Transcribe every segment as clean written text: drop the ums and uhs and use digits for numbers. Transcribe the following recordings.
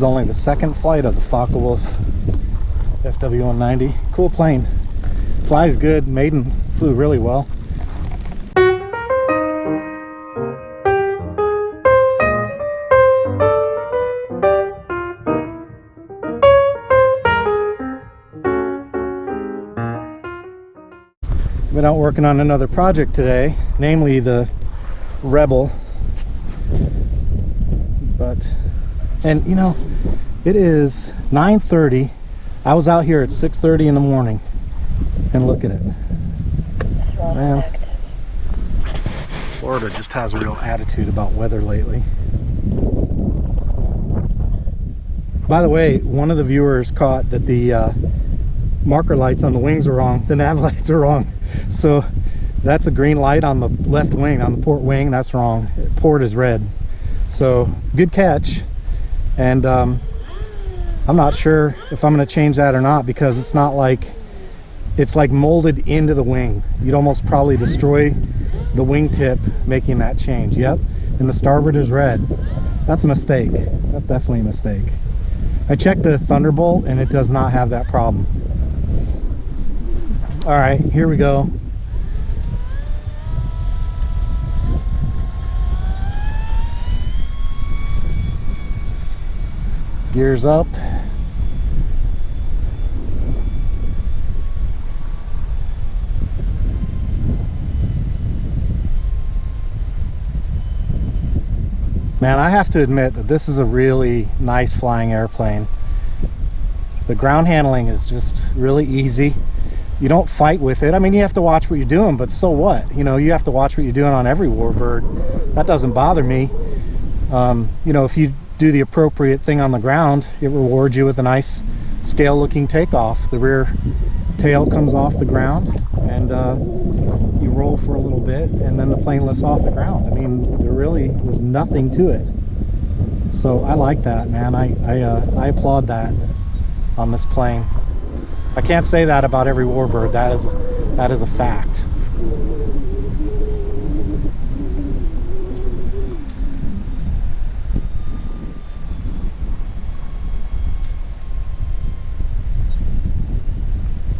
is only the second flight of the Focke-Wulf FW-190. Cool plane. Flies good. Maiden flew really well. Been out working on another project today, namely the Rebel. And you know, it is 9:30. I was out here at 6:30 in the morning, and look at it, man. Florida just has a real attitude about weather lately. By the way, one of the viewers caught that the marker lights on the wings are wrong. The nav lights are wrong. So that's a green light on the left wing, on the port wing. That's wrong. Port is red. So good catch. And I'm not sure if I'm going to change that or not, because it's not like, it's like molded into the wing. You'd almost probably destroy the wingtip making that change. Yep. And the starboard is red. That's a mistake. That's definitely a mistake. I checked the Thunderbolt and it does not have that problem. All right, here we go. Gears up. Man, I have to admit that this is a really nice flying airplane. The ground handling is just really easy. You don't fight with it. I mean, you have to watch what you're doing, but so what? You know, you have to watch what you're doing on every Warbird. That doesn't bother me. You know, if you do the appropriate thing on the ground, it rewards you with a nice scale looking takeoff. The rear tail comes off the ground and you roll for a little bit and then the plane lifts off the ground. I mean, there really was nothing to it. So I like that, man. I applaud that on this plane. I can't say that about every Warbird. That is a fact.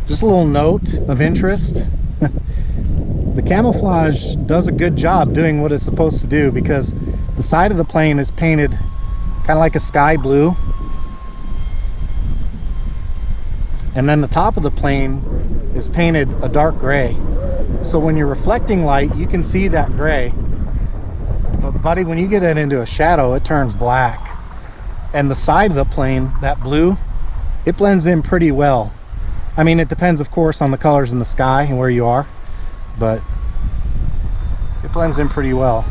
Just a little note of interest. The camouflage does a good job doing what it's supposed to do, because the side of the plane is painted kind of like a sky blue. And then the top of the plane is painted a dark gray. So when you're reflecting light, you can see that gray. But buddy, when you get it into a shadow, it turns black. And the side of the plane, that blue, it blends in pretty well. I mean, it depends, of course, on the colors in the sky and where you are, but it blends in pretty well.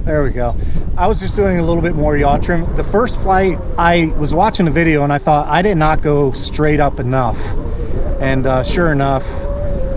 There we go. I was just doing a little bit more yaw trim. The first flight, I was watching a video and I thought I did not go straight up enough. And sure enough,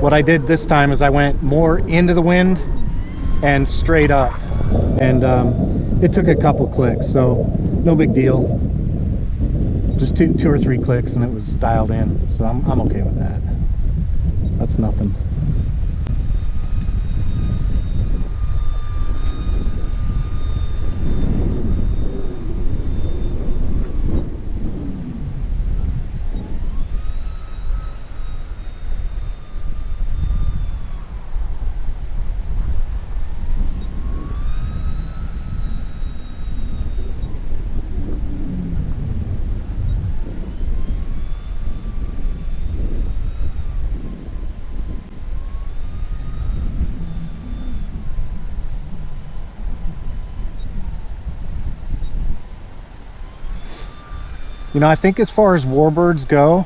what I did this time is I went more into the wind and straight up. And it took a couple clicks, so no big deal. Just two or three clicks and it was dialed in. So I'm okay with that. That's nothing. You know, I think as far as Warbirds go,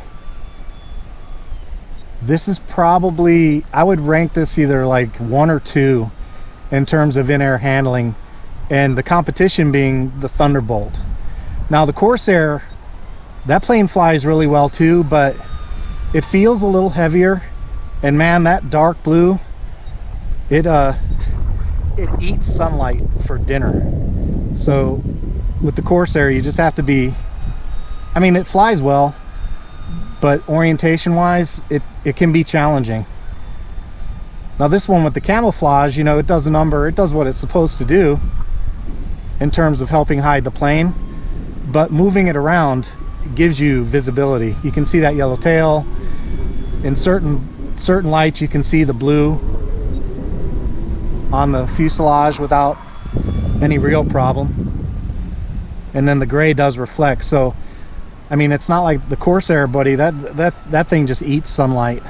this is probably, I would rank this either like 1 or 2 in terms of in-air handling, and the competition being the Thunderbolt. Now the Corsair, that plane flies really well too, but it feels a little heavier, and man, that dark blue, it eats sunlight for dinner. So with the Corsair, you just have to be, I mean, it flies well, but orientation wise, it can be challenging. Now this one with the camouflage, you know, it does a number, it does what it's supposed to do in terms of helping hide the plane, but moving it around gives you visibility. You can see that yellow tail. In certain lights, you can see the blue on the fuselage without any real problem. And then the gray does reflect. So, I mean, it's not like the Corsair, buddy. That thing just eats sunlight.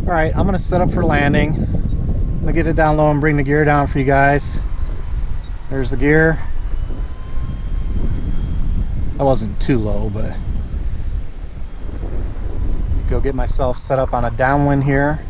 All right, I'm gonna set up for landing. I'm gonna get it down low and bring the gear down for you guys. There's the gear. I wasn't too low, but go get myself set up on a downwind here.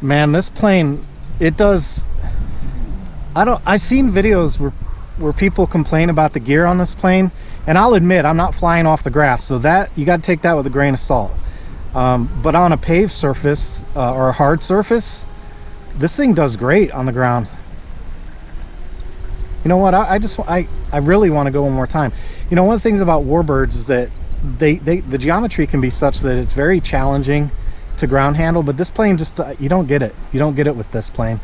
Man, this plane, it does, I've seen videos where people complain about the gear on this plane, and I'll admit I'm not flying off the grass, so that you got to take that with a grain of salt. But on a paved surface or a hard surface, this thing does great on the ground. You know what, I really want to go one more time. You know, one of the things about Warbirds is that the geometry can be such that it's very challenging to ground handle, but this plane just you don't get it with this plane.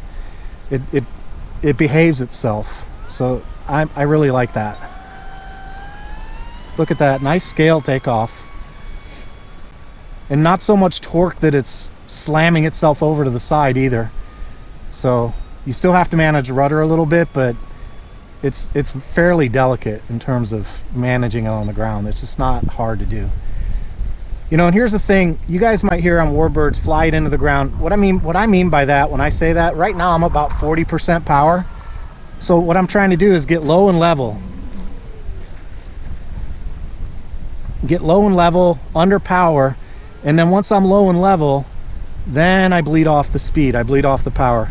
It behaves itself, so I really like that. Look at that nice scale takeoff, and not so much torque that it's slamming itself over to the side either. So you still have to manage rudder a little bit, but it's fairly delicate in terms of managing it on the ground. It's just not hard to do. You know, and here's the thing, you guys might hear on Warbirds, fly it into the ground. What I mean by that, when I say that, right now I'm about 40% power. So what I'm trying to do is get low and level. Get low and level, under power, and then once I'm low and level, then I bleed off the speed, I bleed off the power.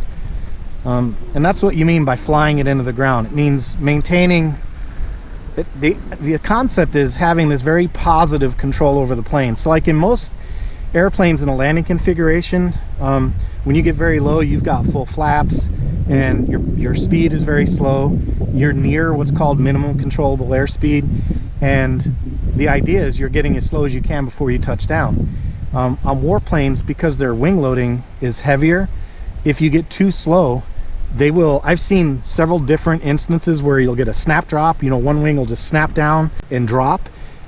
And that's what you mean by flying it into the ground. It means maintaining, the concept is having this very positive control over the plane. So like in most airplanes in a landing configuration, when you get very low, you've got full flaps and your speed is very slow. You're near what's called minimum controllable airspeed, and the idea is you're getting as slow as you can before you touch down. On warplanes, because their wing loading is heavier, if you get too slow, they will, I've seen several different instances where you'll get a snap drop, you know, one wing will just snap down and drop.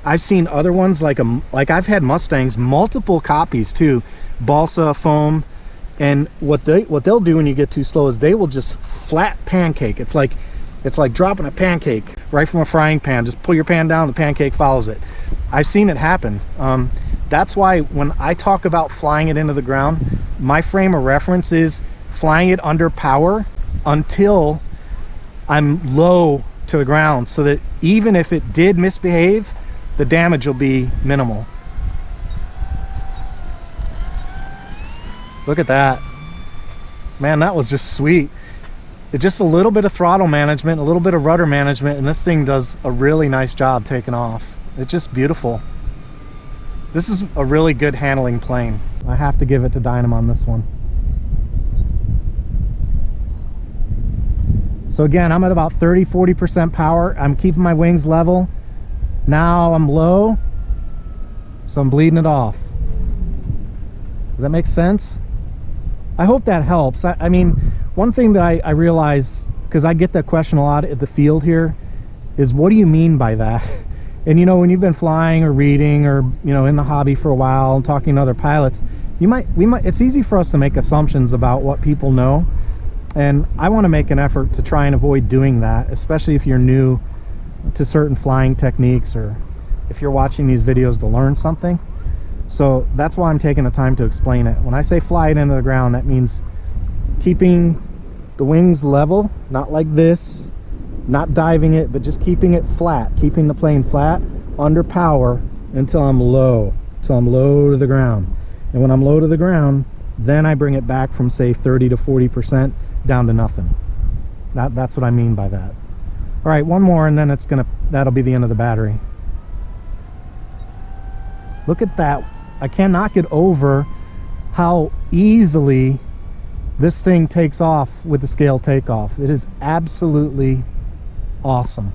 I've seen other ones like I've had Mustangs, multiple copies too, balsa foam, and what they'll do when you get too slow is they will just flat pancake. It's like dropping a pancake right from a frying pan. Just pull your pan down, the pancake follows it. I've seen it happen. That's why when I talk about flying it into the ground, my frame of reference is flying it under power until I'm low to the ground, so that even if it did misbehave, the damage will be minimal. Look at that. Man, that was just sweet. It's just a little bit of throttle management, a little bit of rudder management, and this thing does a really nice job taking off. It's just beautiful. This is a really good handling plane. I have to give it to Dynam on this one. So again, I'm at about 30–40% power. I'm keeping my wings level. Now I'm low, so I'm bleeding it off. Does that make sense? I hope that helps. I mean, one thing that I realize, because I get that question a lot at the field here, is what do you mean by that? And you know, when you've been flying or reading or, you know, in the hobby for a while and talking to other pilots, it's easy for us to make assumptions about what people know. And I want to make an effort to try and avoid doing that, especially if you're new to certain flying techniques or if you're watching these videos to learn something. So that's why I'm taking the time to explain it. When I say fly it into the ground, that means keeping the wings level, not like this, not diving it, but just keeping it flat, keeping the plane flat under power until I'm low to the ground. And when I'm low to the ground, then I bring it back from say 30 to 40% down to nothing. That's what I mean by that. All right, one more and then that'll be the end of the battery. Look at that. I cannot get over how easily this thing takes off with the scale takeoff. It is absolutely awesome.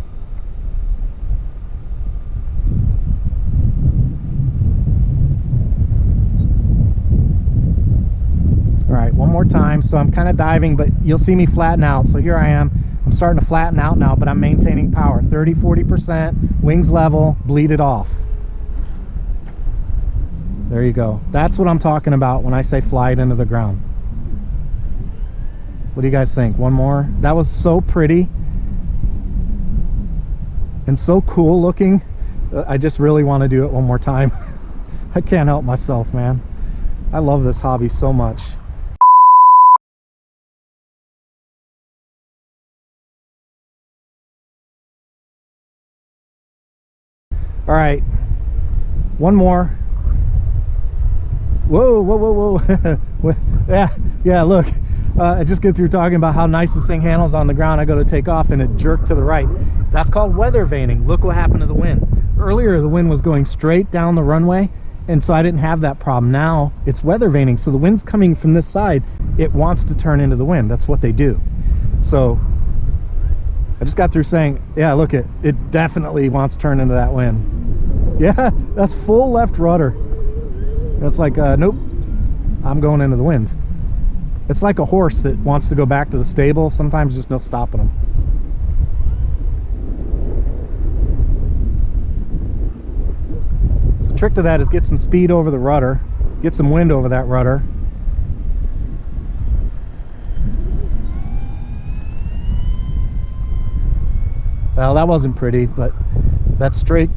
All right, one more time. So I'm kind of diving, but you'll see me flatten out. So here I am. I'm starting to flatten out now, but I'm maintaining power. 30, 40%, wings level, bleed it off. There you go. That's what I'm talking about when I say fly it into the ground. What do you guys think? One more? That was so pretty and so cool looking. I just really want to do it one more time. I can't help myself, man. I love this hobby so much. All right, one more. Whoa, whoa, whoa, whoa. Yeah, look. I just get through talking about how nice this thing handles on the ground. I go to take off and it jerked to the right. That's called weather vaning. Look what happened to the wind. Earlier, the wind was going straight down the runway, and so I didn't have that problem. Now, it's weather vaning. So the wind's coming from this side. It wants to turn into the wind. That's what they do. So I just got through saying, yeah, look, it definitely wants to turn into that wind. Yeah, that's full left rudder. It's like, nope, I'm going into the wind. It's like a horse that wants to go back to the stable. Sometimes just no stopping them. So the trick to that is get some speed over the rudder, get some wind over that rudder. Well, that wasn't pretty, but that's straight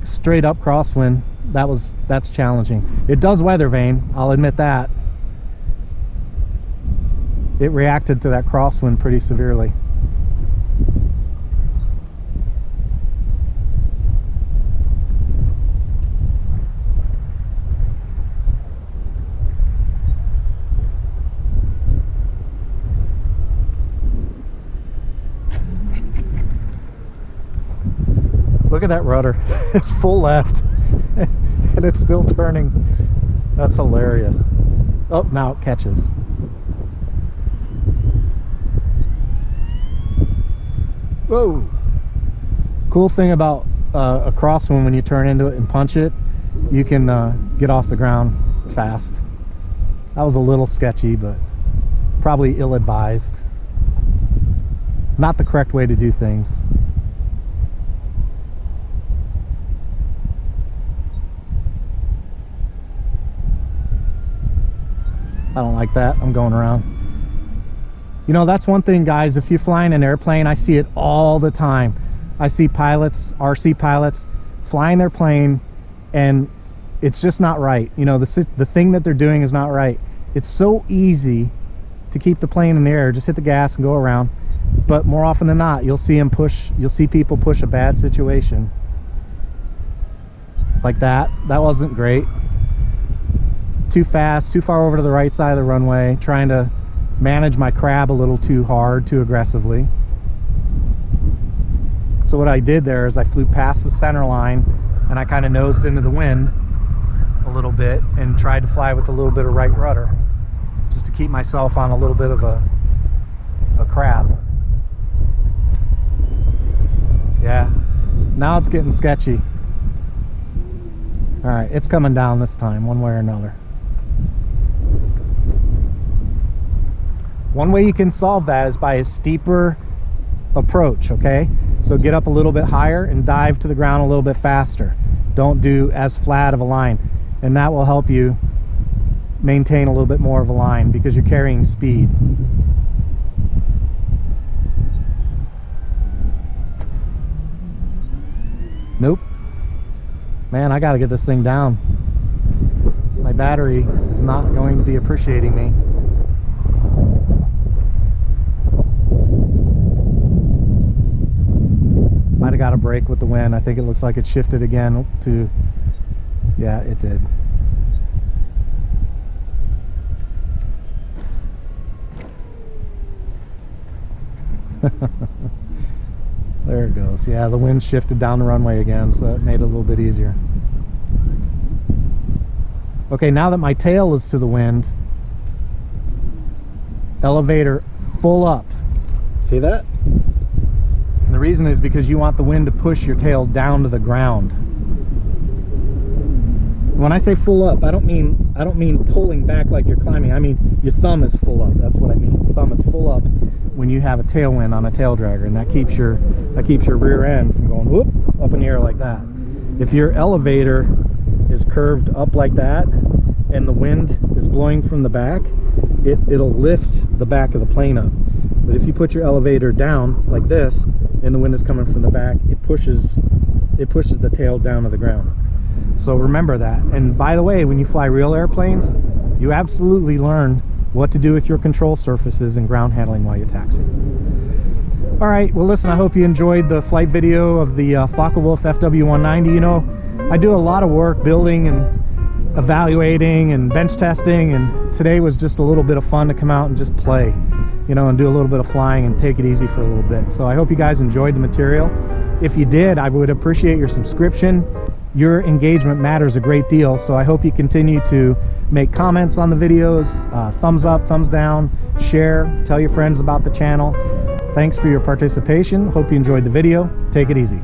up crosswind. That's challenging. It does weather vane, I'll admit that. It reacted to that crosswind pretty severely. Look at that rudder. It's full left and it's still turning. That's hilarious. Oh, now it catches. Whoa. Cool thing about a crosswind, when you turn into it and punch it, you can get off the ground fast. That was a little sketchy, but probably ill-advised. Not the correct way to do things. I don't like that. I'm going around. You know, that's one thing, guys. If you're flying an airplane, I see it all the time. I see pilots, RC pilots, flying their plane, and it's just not right. You know, the thing that they're doing is not right. It's so easy to keep the plane in the air. Just hit the gas and go around. But more often than not, you'll see people push a bad situation. Like that. That wasn't great. Too fast, too far over to the right side of the runway, trying to manage my crab a little too hard, too aggressively. So what I did there is I flew past the center line and I kind of nosed into the wind a little bit and tried to fly with a little bit of right rudder just to keep myself on a little bit of a crab. Yeah, now it's getting sketchy. All right, it's coming down this time, one way or another. One way you can solve that is by a steeper approach, okay? So get up a little bit higher and dive to the ground a little bit faster. Don't do as flat of a line, and that will help you maintain a little bit more of a line because you're carrying speed. Nope. Man, I gotta get this thing down. My battery is not going to be appreciating me. Might have got a break with the wind. I think it looks like it shifted again to, yeah, it did. There it goes. Yeah, the wind shifted down the runway again, so it made it a little bit easier. Okay, now that my tail is to the wind, elevator full up. See that? And the reason is because you want the wind to push your tail down to the ground. When I say full up, I don't mean pulling back like you're climbing. I mean your thumb is full up. That's what I mean. Thumb is full up when you have a tailwind on a tail dragger, and that keeps your rear end from going whoop up in the air like that. If your elevator is curved up like that and the wind is blowing from the back, it'll lift the back of the plane up. But if you put your elevator down like this and the wind is coming from the back, it pushes the tail down to the ground. So remember that. And by the way, when you fly real airplanes, you absolutely learn what to do with your control surfaces and ground handling while you're taxiing. All right, well listen, I hope you enjoyed the flight video of the Focke-Wulf FW-190. You know, I do a lot of work building and evaluating and bench testing, and today was just a little bit of fun to come out and just play, you know, and do a little bit of flying and take it easy for a little bit. So I hope you guys enjoyed the material. If you did, I would appreciate your subscription. Your engagement matters a great deal, so I hope you continue to make comments on the videos, thumbs up, thumbs down, share, tell your friends about the channel. Thanks for your participation. Hope you enjoyed the video. Take it easy.